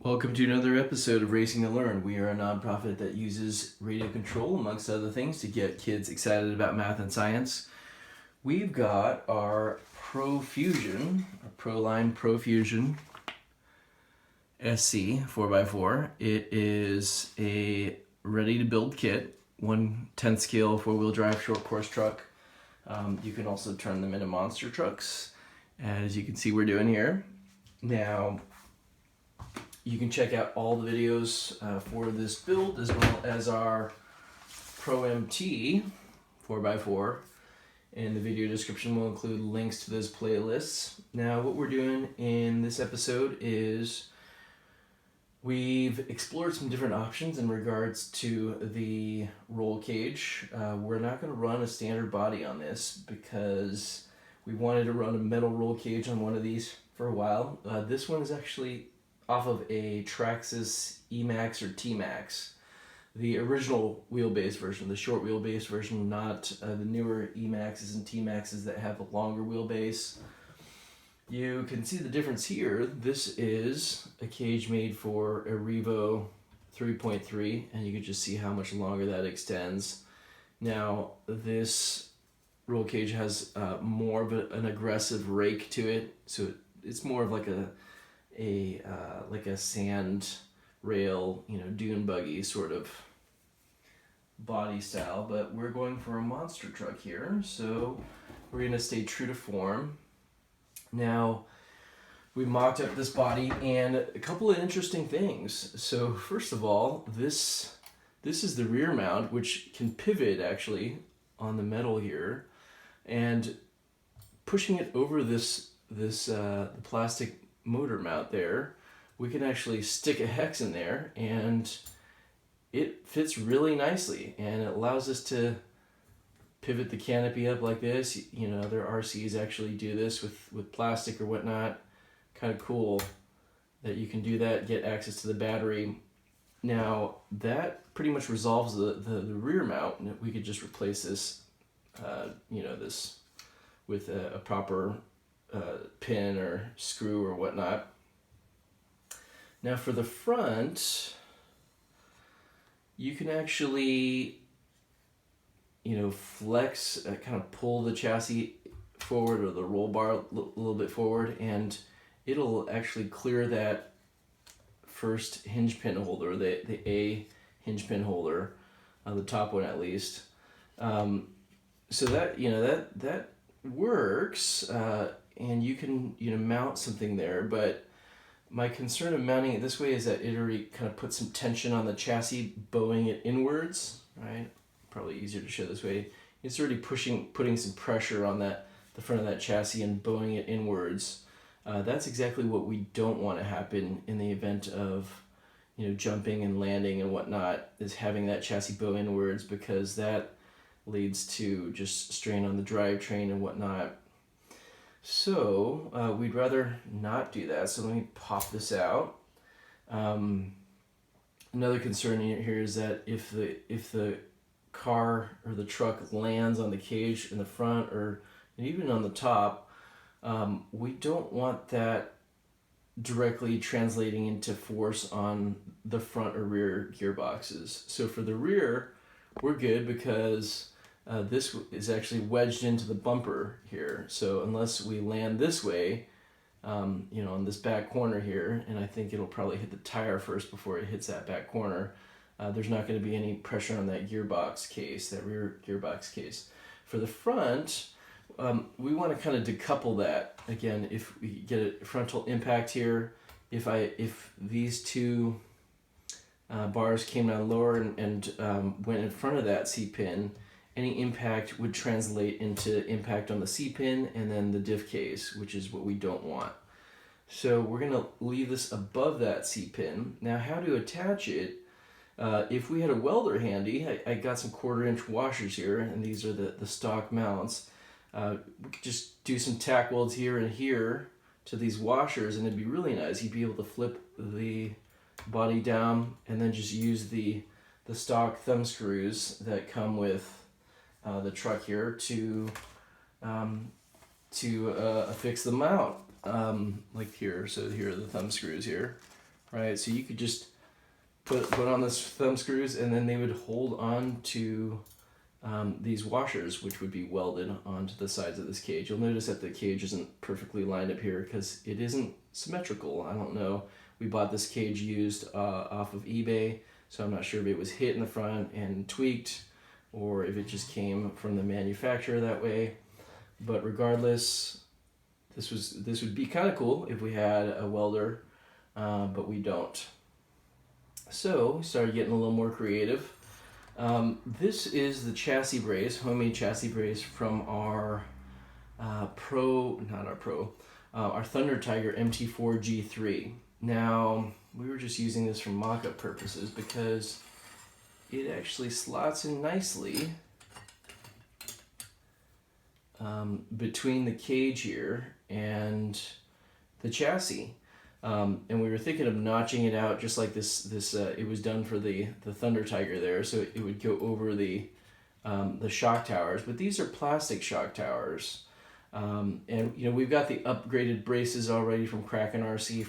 Welcome to another episode of Racing to Learn. We are a nonprofit that uses radio control, amongst other things, to get kids excited about math and science. We've got our Profusion, our Proline Profusion SC 4x4. It is a ready-to-build kit, 1/10 scale 4-wheel drive short course truck. You can also turn them into monster trucks, as you can see we're doing here. Now, you can check out all the videos for this build, as well as our Pro MT 4x4. In the video description, we'll include links to those playlists. Now, what we're doing in this episode is we've explored some different options in regards to the roll cage. We're not going to run a standard body on this because we wanted to run a metal roll cage on one of these for a while. This one is actually off of a Traxxas E-Max or T-Max. The original wheelbase version, the short wheelbase version, not the newer E-Maxes and T-Maxes that have a longer wheelbase. You can see the difference here. This is a cage made for a Revo 3.3, and you can just see how much longer that extends. Now, this roll cage has more of an aggressive rake to it, so it's more of like a sand rail, dune buggy sort of body style, but we're going for a monster truck here, so we're going to stay true to form. Now, we mocked up this body and a couple of interesting things. So first of all, this is the rear mount, which can pivot actually on the metal here, and pushing it over this plastic motor mount there, we can actually stick a hex in there and it fits really nicely, and it allows us to pivot the canopy up like this. Other RCs actually do this with plastic or whatnot. Kind of cool that you can do that, get access to the battery. Now that pretty much resolves the rear mount, and we could just replace this this with a proper pin or screw or whatnot. Now for the front, you can actually flex, kind of pull the chassis forward or the roll bar a little bit forward, and it'll actually clear that first hinge pin holder, the A hinge pin holder, the top one at least. So that that works. And you can mount something there, but my concern of mounting it this way is that it already kind of puts some tension on the chassis, bowing it inwards, right? Probably easier to show this way. It's already putting some pressure on the front of that chassis and bowing it inwards. That's exactly what we don't want to happen in the event of jumping and landing and whatnot, is having that chassis bow inwards, because that leads to just strain on the drivetrain and whatnot. So we'd rather not do that. So let me pop this out. Another concern here is that if the car or the truck lands on the cage in the front or even on the top, we don't want that directly translating into force on the front or rear gearboxes. So for the rear, we're good because this is actually wedged into the bumper here. So unless we land this way, on this back corner here, and I think it'll probably hit the tire first before it hits that back corner, there's not going to be any pressure on that gearbox case, that rear gearbox case. For the front, we want to kind of decouple that. Again, if we get a frontal impact here, if these two bars came down lower and went in front of that C-pin, any impact would translate into impact on the C-pin and then the diff case, which is what we don't want. So we're going to leave this above that C-pin. Now, how to attach it? If we had a welder handy, I got some 1/4-inch washers here, and these are the stock mounts. We could just do some tack welds here and here to these washers, and it'd be really nice. You'd be able to flip the body down and then just use the stock thumb screws that come with the truck here to affix the mount, like here. So here are the thumb screws here, right? So you could just put on this thumb screws, and then they would hold on to these washers, which would be welded onto the sides of this cage. You'll notice that the cage isn't perfectly lined up here because it isn't symmetrical. I don't know. We bought this cage used off of eBay, so I'm not sure if it was hit in the front and tweaked or if it just came from the manufacturer that way. But regardless, this would be kind of cool if we had a welder, but we don't. So we started getting a little more creative. This is the chassis brace, homemade chassis brace from our our Thunder Tiger MT4 G3. Now, we were just using this for mock-up purposes because it actually slots in nicely between the cage here and the chassis. And we were thinking of notching it out just like this. It was done for the Thunder Tiger there, so it would go over the shock towers. But these are plastic shock towers, and you know we've got the upgraded braces already from Kraken RC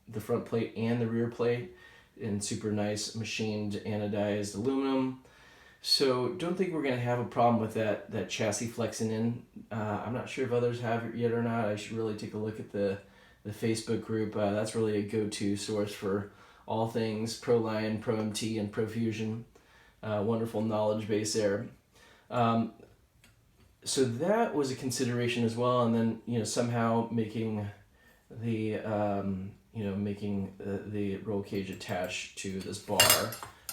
the front plate and the rear plate, in super nice machined anodized aluminum. So don't think we're gonna have a problem with that chassis flexing in. I'm not sure if others have it yet or not. I should really take a look at the Facebook group. That's really a go-to source for all things ProLine, ProMT, and ProFusion. Wonderful knowledge base there. So that was a consideration as well, and then somehow making the the roll cage attached to this bar,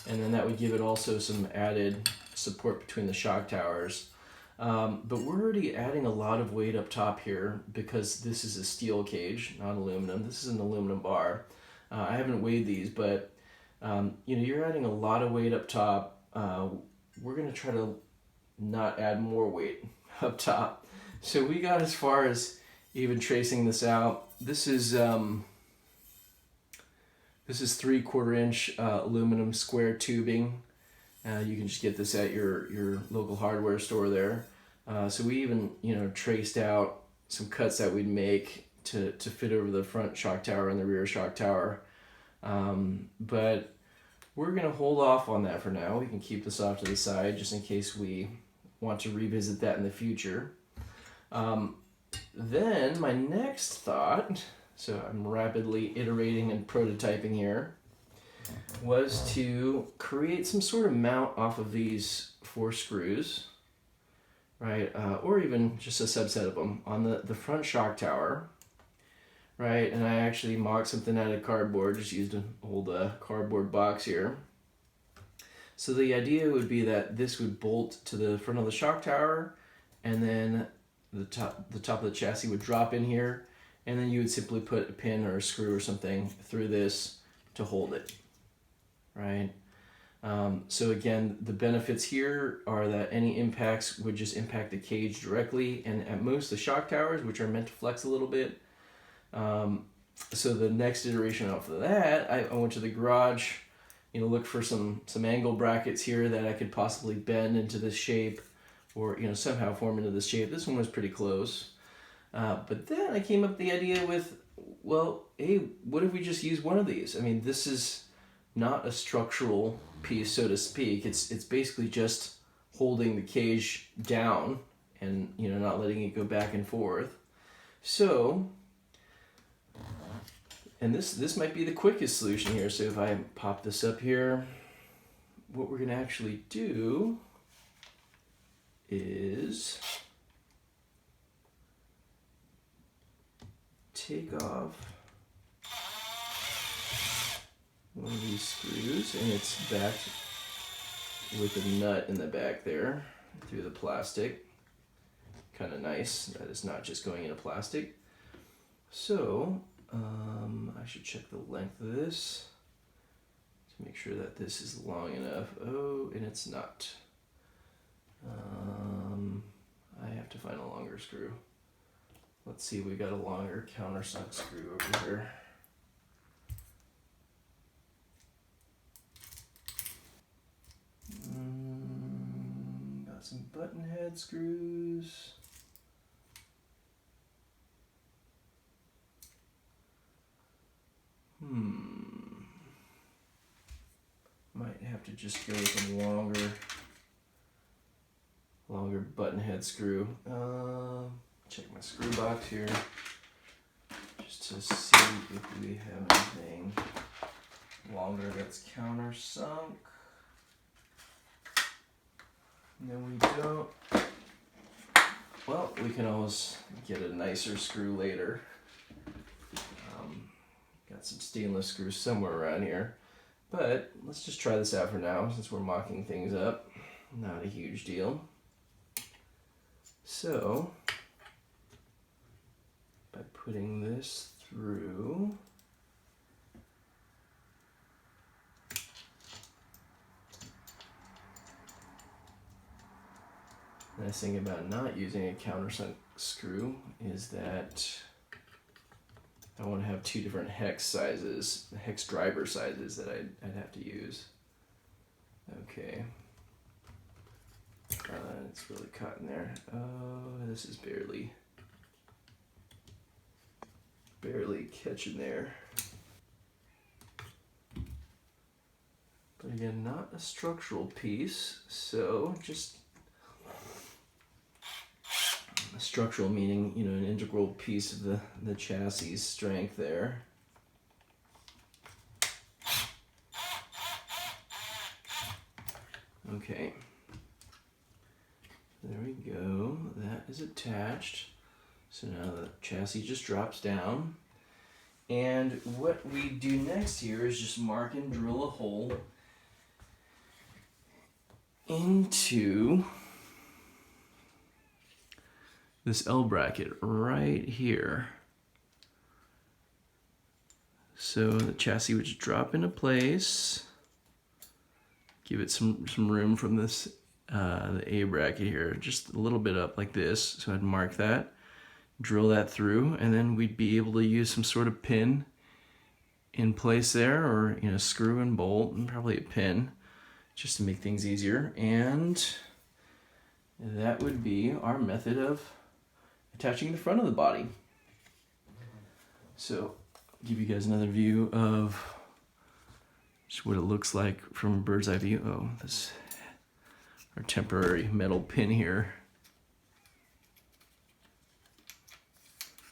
and then that would give it also some added support between the shock towers. But we're already adding a lot of weight up top here because this is a steel cage, not aluminum. This is an aluminum bar. I haven't weighed these, but you're adding a lot of weight up top. We're going to try to not add more weight up top. So we got as far as even tracing this out. This is 3/4 inch aluminum square tubing. You can just get this at your local hardware store there. So we even traced out some cuts that we'd make to fit over the front shock tower and the rear shock tower. But we're gonna hold off on that for now. We can keep this off to the side just in case we want to revisit that in the future. Then my next thought, so I'm rapidly iterating and prototyping here, was to create some sort of mount off of these 4 screws, right? Or even just a subset of them on the front shock tower, right? And I actually mocked something out of cardboard, just used an old cardboard box here. So the idea would be that this would bolt to the front of the shock tower, and then the top of the chassis would drop in here, and then you would simply put a pin or a screw or something through this to hold it, right? So again, the benefits here are that any impacts would just impact the cage directly, and at most the shock towers, which are meant to flex a little bit. So the next iteration off of that, I went to the garage, look for some angle brackets here that I could possibly bend into this shape, or somehow form into this shape. This one was pretty close. But then I came up with the idea with, well, hey, what if we just use one of these? I mean, this is not a structural piece, so to speak. It's basically just holding the cage down and not letting it go back and forth. So, and this might be the quickest solution here. So if I pop this up here, what we're gonna actually do is take off one of these screws, and it's backed with a nut in the back there through the plastic. Kind of nice that it's not just going into plastic. So I should check the length of this to make sure that this is long enough. Oh, and it's not. I have to find a longer screw. Let's see, we got a longer countersunk screw over here. Got some button head screws. have to just go with a longer button head screw. Check my screw box here just to see if we have anything longer that's countersunk. No, we don't. Well, we can always get a nicer screw later. Got some stainless screws somewhere around here. But let's just try this out for now since we're mocking things up. Not a huge deal. So, by putting this through, the nice thing about not using a countersunk screw is that I want to have two different hex sizes, hex driver sizes that I'd have to use. Okay. It's really caught in there. Oh, this is barely catching there. But again, not a structural piece, so just a structural meaning, you know, an integral piece of the chassis strength there. Okay. There we go. That is attached. So now the chassis just drops down. And what we do next here is just mark and drill a hole into this L bracket right here. So the chassis would just drop into place. Give it some room from this the A bracket here, just a little bit up like this. So I'd mark that, drill that through, and then we'd be able to use some sort of pin in place there, or you know, screw and bolt, and probably a pin, just to make things easier. And that would be our method of attaching the front of the body. So I'll give you guys another view of just what it looks like from a bird's eye view. Oh, this our temporary metal pin here.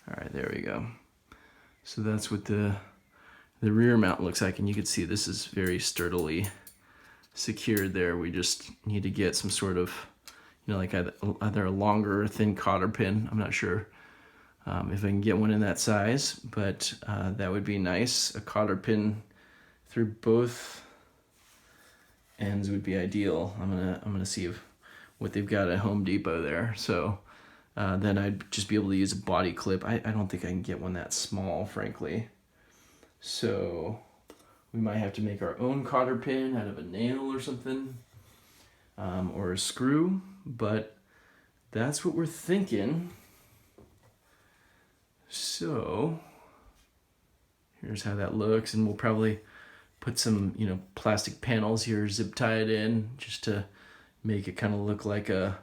All right, there we go. So that's what the rear mount looks like, and you can see this is very sturdily secured there. We just need to get some sort of, you know, like either a longer or thin cotter pin. I'm not sure if I can get one in that size, but that would be nice. A cotter pin through both ends would be ideal. I'm gonna see what they've got at Home Depot there. So then I'd just be able to use a body clip. I don't think I can get one that small, frankly. So we might have to make our own cotter pin out of a nail or something, or a screw, but that's what we're thinking. So here's how that looks, and we'll probably put some, you know, plastic panels here, zip tie it in, just to make it kind of look like a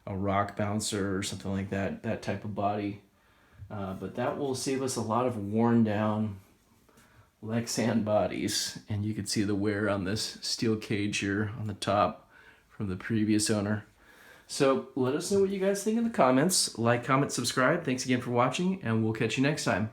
rock bouncer or something like that, that type of body. But that will save us a lot of worn down Lexan bodies, and you can see the wear on this steel cage here on the top from the previous owner. So let us know what you guys think in the comments. Like, comment, subscribe. Thanks again for watching, and we'll catch you next time.